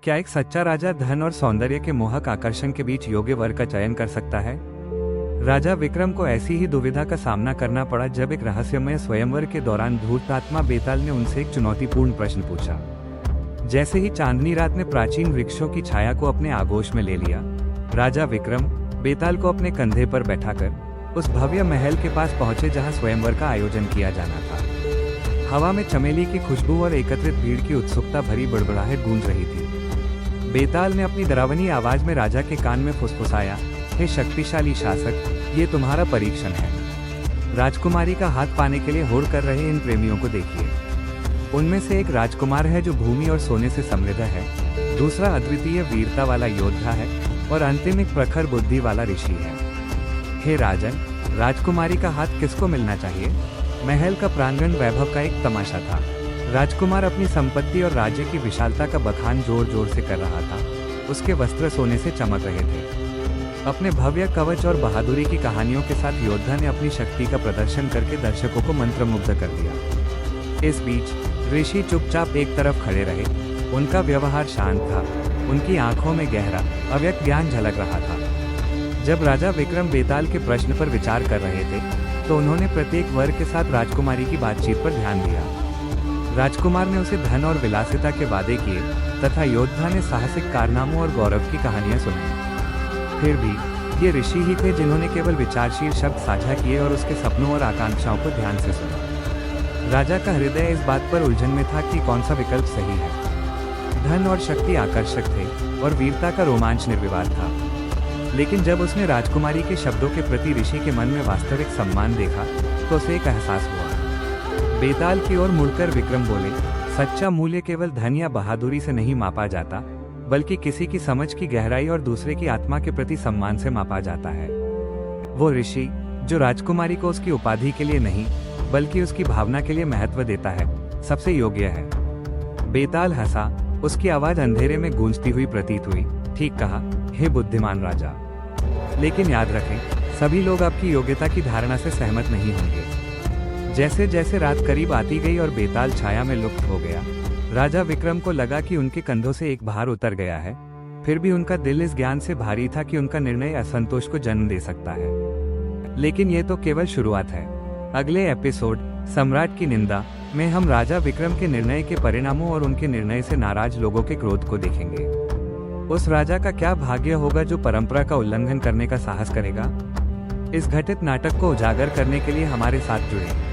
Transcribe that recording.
क्या एक सच्चा राजा धन और सौंदर्य के मोहक आकर्षण के बीच योग्य वर का चयन कर सकता है? राजा विक्रम को ऐसी ही दुविधा का सामना करना पड़ा जब एक रहस्यमय स्वयंवर के दौरान धूर्तात्मा बेताल ने उनसे एक चुनौतीपूर्ण प्रश्न पूछा। जैसे ही चांदनी रात ने प्राचीन वृक्षों की छाया को अपने आगोश में ले लिया, राजा विक्रम बेताल को अपने कंधे पर बैठाकर उस भव्य महल के पास पहुंचे जहां स्वयंवर का आयोजन किया जाना था। हवा में चमेली की खुशबू और एकत्रित भीड़ की उत्सुकता भरी बड़बड़ाहट गूंज रही थी। बेताल ने अपनी डरावनी आवाज में राजा के कान में फुसफुसाया, हे शक्तिशाली शासक, ये तुम्हारा परीक्षण है। राजकुमारी का हाथ पाने के लिए होड़ कर रहे इन प्रेमियों को देखिए। उनमें से एक राजकुमार है जो भूमि और सोने से समृद्ध है, दूसरा अद्वितीय वीरता वाला योद्धा है और अंतिम एक प्रखर बुद्धि वाला ऋषि है। हे राजन, राजकुमारी का हाथ किसको मिलना चाहिए? महल का प्रांगण वैभव का एक तमाशा था। राजकुमार अपनी संपत्ति और राज्य की विशालता का बखान जोर जोर से कर रहा था। उसके वस्त्र सोने से चमक रहे थे। अपने भव्य कवच और बहादुरी की कहानियों के साथ योद्धा ने अपनी शक्ति का प्रदर्शन करके दर्शकों को मंत्रमुग्ध कर दिया। इस बीच ऋषि चुपचाप एक तरफ खड़े रहे। उनका व्यवहार शांत था, उनकी आंखों में गहरा अव्यक्त ज्ञान झलक रहा था। जब राजा विक्रम बेताल के प्रश्न पर विचार कर रहे थे तो उन्होंने प्रत्येक वर के साथ राजकुमारी की बातचीत पर ध्यान दिया। राजकुमार ने उसे धन और विलासिता के वादे किए तथा योद्धा ने साहसिक कारनामों और गौरव की कहानियां सुनाई। फिर भी ये ऋषि ही थे जिन्होंने केवल विचारशील शब्द साझा किए और उसके सपनों और आकांक्षाओं को ध्यान से सुना। राजा का हृदय इस बात पर उलझन में था कि कौन सा विकल्प सही है। धन और शक्ति आकर्षक थे और वीरता का रोमांच निर्विवाद था, लेकिन जब उसने राजकुमारी के शब्दों के प्रति ऋषि के मन में वास्तविक सम्मान देखा तो उसे एक एहसास हुआ। बेताल की ओर मुड़कर विक्रम बोले, सच्चा मूल्य केवल धन या बहादुरी से नहीं मापा जाता, बल्कि किसी की समझ की गहराई और दूसरे की आत्मा के प्रति सम्मान से मापा जाता है। वो ऋषि जो राजकुमारी को उसकी उपाधि के लिए नहीं बल्कि उसकी भावना के लिए महत्व देता है, सबसे योग्य है। बेताल हंसा, उसकी आवाज अंधेरे में गूंजती हुई प्रतीत हुई। ठीक कहा, हे बुद्धिमान राजा। लेकिन याद रखें, सभी लोग आपकी योग्यता की धारणा से सहमत नहीं होंगे। जैसे जैसे रात करीब आती गई और बेताल छाया में लुप्त हो गया, राजा विक्रम को लगा कि उनके कंधों से एक भार उतर गया है। फिर भी उनका दिल इस ज्ञान से भारी था कि उनका निर्णय असंतोष को जन्म दे सकता है। लेकिन ये तो केवल शुरुआत है। अगले एपिसोड सम्राट की निंदा में हम राजा विक्रम के निर्णय के परिणामों और उनके निर्णय से नाराज लोगों के क्रोध को देखेंगे। उस राजा का क्या भाग्य होगा जो परंपरा का उल्लंघन करने का साहस करेगा? इस घटित नाटक को उजागर करने के लिए हमारे साथ जुड़ें।